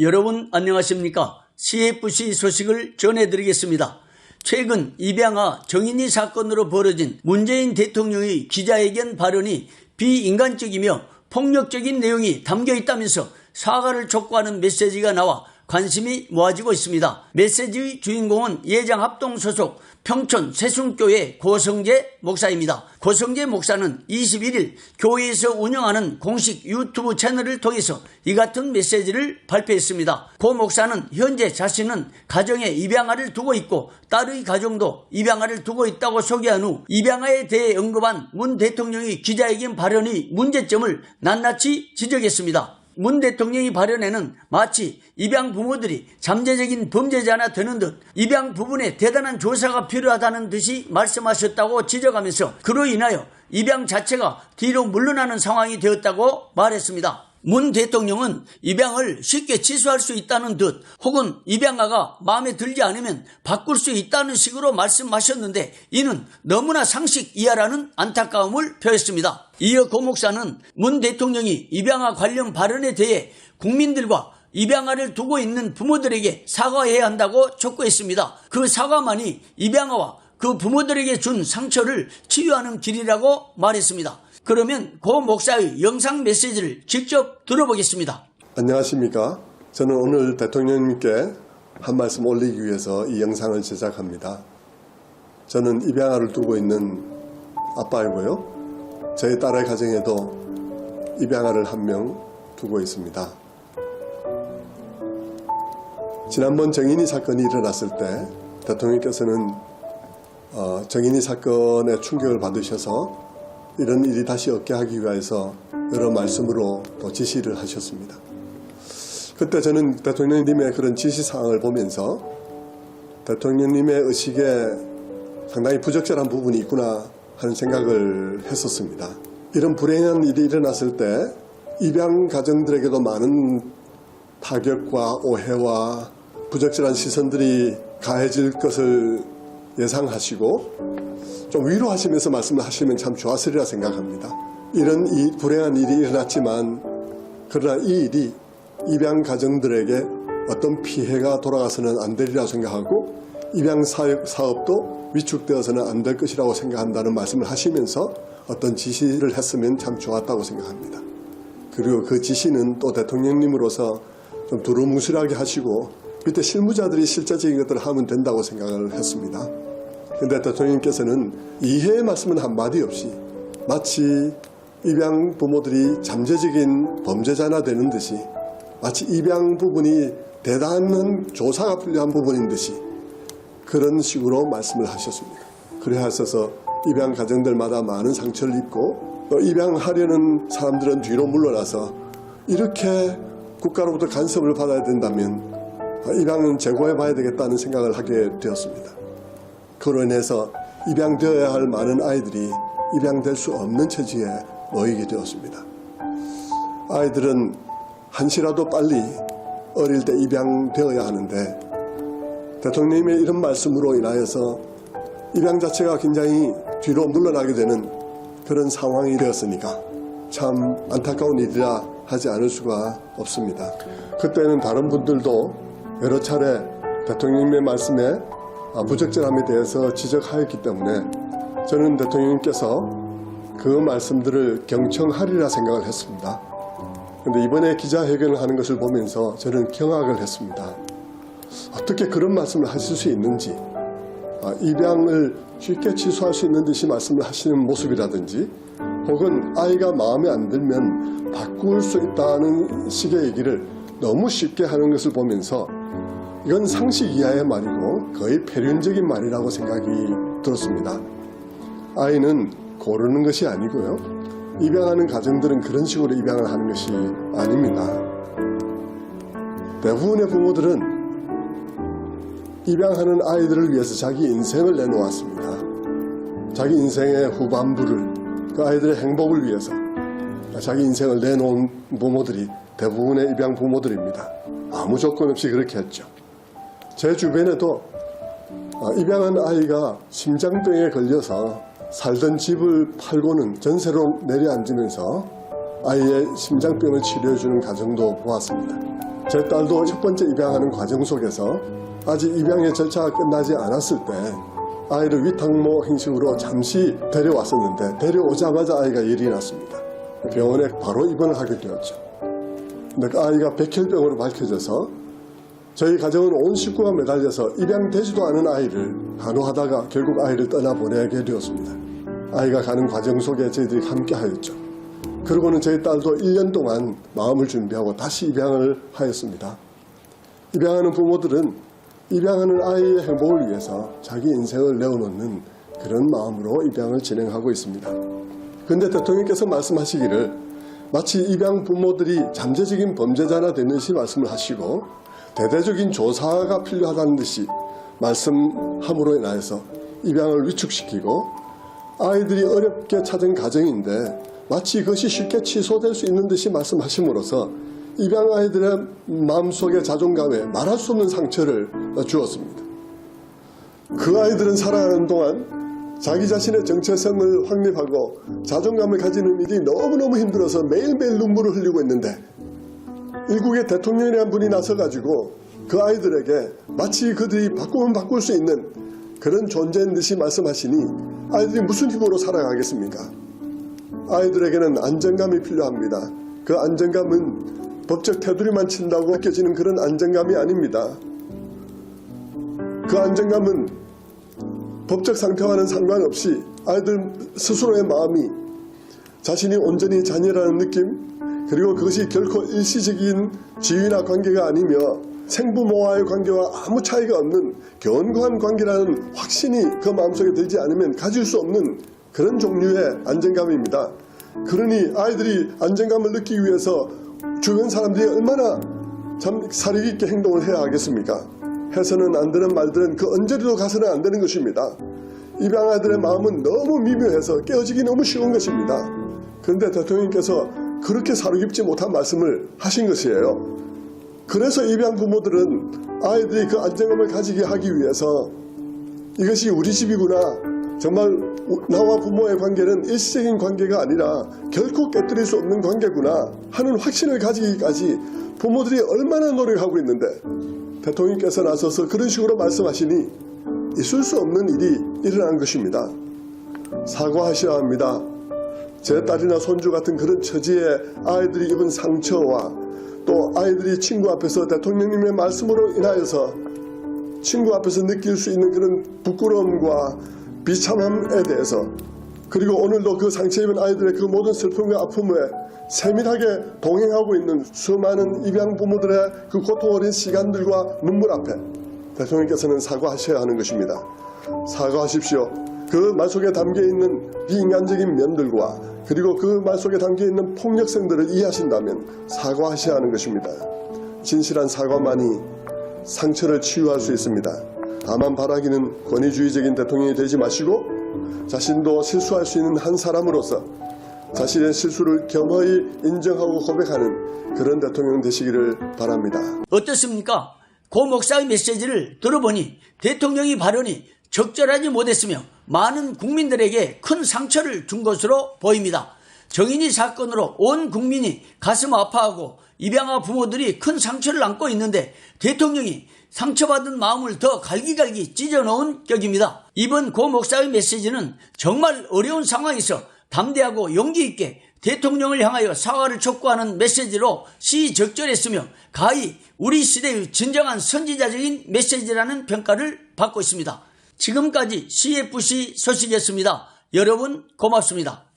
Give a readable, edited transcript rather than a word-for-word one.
여러분 안녕하십니까? CFC 소식을 전해드리겠습니다. 최근 입양아 정인이 사건으로 벌어진 문재인 대통령의 기자회견 발언이 비인간적이며 폭력적인 내용이 담겨 있다면서 사과를 촉구하는 메시지가 나와 관심이 모아지고 있습니다. 메시지의 주인공은 예장합동 소속 평촌 세순교회 고성재 목사입니다. 고성재 목사는 21일 교회에서 운영하는 공식 유튜브 채널을 통해서 이 같은 메시지를 발표했습니다. 고 목사는 현재 자신은 가정에 입양아를 두고 있고 딸의 가정도 입양아를 두고 있다고 소개한 후 입양아에 대해 언급한 문 대통령의 기자회견 발언의 문제점을 낱낱이 지적했습니다. 문 대통령의 발언에는 마치 입양 부모들이 잠재적인 범죄자나 되는 듯 입양 부분에 대단한 조사가 필요하다는 듯이 말씀하셨다고 지적하면서 그로 인하여 입양 자체가 뒤로 물러나는 상황이 되었다고 말했습니다. 문 대통령은 입양을 쉽게 취소할 수 있다는 듯 혹은 입양아가 마음에 들지 않으면 바꿀 수 있다는 식으로 말씀하셨는데 이는 너무나 상식 이하라는 안타까움을 표했습니다. 이어 고 목사는 문 대통령이 입양아 관련 발언에 대해 국민들과 입양아를 두고 있는 부모들에게 사과해야 한다고 촉구했습니다. 그 사과만이 입양아와 그 부모들에게 준 상처를 치유하는 길이라고 말했습니다. 그러면 고 목사의 영상 메시지를 직접 들어보겠습니다. 안녕하십니까? 저는 오늘 대통령님께 한 말씀 올리기 위해서 이 영상을 제작합니다. 저는 입양아를 두고 있는 아빠이고요. 저희 딸의 가정에도 입양아를 한 명 두고 있습니다. 지난번 정인이 사건이 일어났을 때 대통령께서는 정인이 사건에 충격을 받으셔서 이런 일이 다시 없게 하기 위해서 여러 말씀으로 또 지시를 하셨습니다. 그때 저는 대통령님의 그런 지시사항을 보면서 대통령님의 의식에 상당히 부적절한 부분이 있구나 하는 생각을 했었습니다. 이런 불행한 일이 일어났을 때 입양 가정들에게도 많은 타격과 오해와 부적절한 시선들이 가해질 것을 예상하시고 좀 위로하시면서 말씀을 하시면 참 좋았으리라 생각합니다. 이런 불행한 일이 일어났지만 그러나 이 일이 입양 가정들에게 어떤 피해가 돌아가서는 안 되리라 생각하고 입양 사업도 위축되어서는 안 될 것이라고 생각한다는 말씀을 하시면서 어떤 지시를 했으면 참 좋았다고 생각합니다. 그리고 그 지시는 또 대통령님으로서 좀 두루뭉술하게 하시고 밑에 실무자들이 실제적인 것들을 하면 된다고 생각을 했습니다. 그런데 대통령님께서는 이해의 말씀은 한마디 없이 마치 입양 부모들이 잠재적인 범죄자나 되는 듯이 마치 입양 부분이 대단한 조사가 필요한 부분인 듯이 그런 식으로 말씀을 하셨습니다. 그래 하셔서 입양 가정들마다 많은 상처를 입고 입양하려는 사람들은 뒤로 물러나서 이렇게 국가로부터 간섭을 받아야 된다면 입양은 재고해 봐야 되겠다는 생각을 하게 되었습니다. 그로 인해서 입양되어야 할 많은 아이들이 입양될 수 없는 처지에 놓이게 되었습니다. 아이들은 한시라도 빨리 어릴 때 입양되어야 하는데 대통령님의 이런 말씀으로 인하여서 입양 자체가 굉장히 뒤로 물러나게 되는 그런 상황이 되었으니까 참 안타까운 일이라 하지 않을 수가 없습니다. 그때는 다른 분들도 여러 차례 대통령님의 말씀에 부적절함에 대해서 지적하였기 때문에 저는 대통령님께서 그 말씀들을 경청하리라 생각을 했습니다. 그런데 이번에 기자회견을 하는 것을 보면서 저는 경악을 했습니다. 어떻게 그런 말씀을 하실 수 있는지 입양을 쉽게 취소할 수 있는 듯이 말씀을 하시는 모습이라든지 혹은 아이가 마음에 안 들면 바꿀 수 있다는 식의 얘기를 너무 쉽게 하는 것을 보면서 이건 상식 이하의 말이고 거의 폐륜적인 말이라고 생각이 들었습니다. 아이는 고르는 것이 아니고요. 입양하는 가정들은 그런 식으로 입양을 하는 것이 아닙니다. 대부분의 부모들은 입양하는 아이들을 위해서 자기 인생을 내놓았습니다. 자기 인생의 후반부를 그 아이들의 행복을 위해서 자기 인생을 내놓은 부모들이 대부분의 입양 부모들입니다. 아무 조건 없이 그렇게 했죠. 제 주변에도 입양한 아이가 심장병에 걸려서 살던 집을 팔고는 전세로 내려앉으면서 아이의 심장병을 치료해주는 가정도 보았습니다. 제 딸도 첫 번째 입양하는 과정 속에서 아직 입양의 절차가 끝나지 않았을 때 아이를 위탁모 형식으로 잠시 데려왔었는데 데려오자마자 아이가 열이 났습니다. 병원에 바로 입원을 하게 되었죠. 근데 그 아이가 백혈병으로 밝혀져서 저희 가정은 온 식구가 매달려서 입양되지도 않은 아이를 간호하다가 결국 아이를 떠나보내게 되었습니다. 아이가 가는 과정 속에 저희들이 함께 하였죠. 그러고는 저희 딸도 1년 동안 마음을 준비하고 다시 입양을 하였습니다. 입양하는 부모들은 입양하는 아이의 행복을 위해서 자기 인생을 내어놓는 그런 마음으로 입양을 진행하고 있습니다. 그런데 대통령께서 말씀하시기를 마치 입양 부모들이 잠재적인 범죄자나 되는시 말씀을 하시고 대대적인 조사가 필요하다는 듯이 말씀함으로 인하여서 입양을 위축시키고 아이들이 어렵게 찾은 가정인데 마치 그것이 쉽게 취소될 수 있는 듯이 말씀하심으로써 입양 아이들의 마음속의 자존감에 말할 수 없는 상처를 주었습니다. 그 아이들은 살아가는 동안 자기 자신의 정체성을 확립하고 자존감을 가지는 일이 너무너무 힘들어서 매일매일 눈물을 흘리고 있는데 일국의 대통령이라는 분이 나서가지고 그 아이들에게 마치 그들이 바꾸면 바꿀 수 있는 그런 존재인 듯이 말씀하시니 아이들이 무슨 힘으로 살아가겠습니까? 아이들에게는 안정감이 필요합니다. 그 안정감은 법적 테두리만 친다고 느껴지는 그런 안정감이 아닙니다. 그 안정감은 법적 상태와는 상관없이 아이들 스스로의 마음이 자신이 온전히 자녀라는 느낌, 그리고 그것이 결코 일시적인 지위나 관계가 아니며 생부모와의 관계와 아무 차이가 없는 견고한 관계라는 확신이 그 마음속에 들지 않으면 가질 수 없는 그런 종류의 안정감입니다. 그러니 아이들이 안정감을 느끼기 위해서 주변 사람들이 얼마나 참 사력 있게 행동을 해야 하겠습니까? 해서는 안 되는 말들은 그 언제라도 가서는 안 되는 것입니다. 입양 아이들의 마음은 너무 미묘해서 깨어지기 너무 쉬운 것입니다. 그런데 대통령께서 그렇게 사로깊지 못한 말씀을 하신 것이에요. 그래서 입양 부모들은 아이들이 그 안정감을 가지게 하기 위해서 이것이 우리 집이구나, 정말 나와 부모의 관계는 일시적인 관계가 아니라 결코 깨뜨릴 수 없는 관계구나 하는 확신을 가지기까지 부모들이 얼마나 노력하고 있는데 대통령께서 나서서 그런 식으로 말씀하시니 있을 수 없는 일이 일어난 것입니다. 사과하셔야 합니다. 제 딸이나 손주 같은 그런 처지에 아이들이 입은 상처와 또 아이들이 친구 앞에서 대통령님의 말씀으로 인하여서 친구 앞에서 느낄 수 있는 그런 부끄러움과 비참함에 대해서, 그리고 오늘도 그 상처 입은 아이들의 그 모든 슬픔과 아픔에 세밀하게 동행하고 있는 수많은 입양 부모들의 그 고통 어린 시간들과 눈물 앞에 대통령께서는 사과하셔야 하는 것입니다. 사과하십시오. 그 말 속에 담겨있는 비인간적인 면들과 그리고 그 말 속에 담겨있는 폭력성들을 이해하신다면 사과하셔야 하는 것입니다. 진실한 사과만이 상처를 치유할 수 있습니다. 다만 바라기는 권위주의적인 대통령이 되지 마시고 자신도 실수할 수 있는 한 사람으로서 자신의 실수를 겸허히 인정하고 고백하는 그런 대통령 되시기를 바랍니다. 어떻습니까? 고 목사의 메시지를 들어보니 대통령의 발언이 적절하지 못했으며 많은 국민들에게 큰 상처를 준 것으로 보입니다. 정인이 사건으로 온 국민이 가슴 아파하고 입양아 부모들이 큰 상처를 안고 있는데 대통령이 상처받은 마음을 더 갈기갈기 찢어놓은 격입니다. 이번 고 목사의 메시지는 정말 어려운 상황에서 담대하고 용기 있게 대통령을 향하여 사과를 촉구하는 메시지로 시적절했으며 가히 우리 시대의 진정한 선지자적인 메시지라는 평가를 받고 있습니다. 지금까지 CFC 소식이었습니다. 여러분 고맙습니다.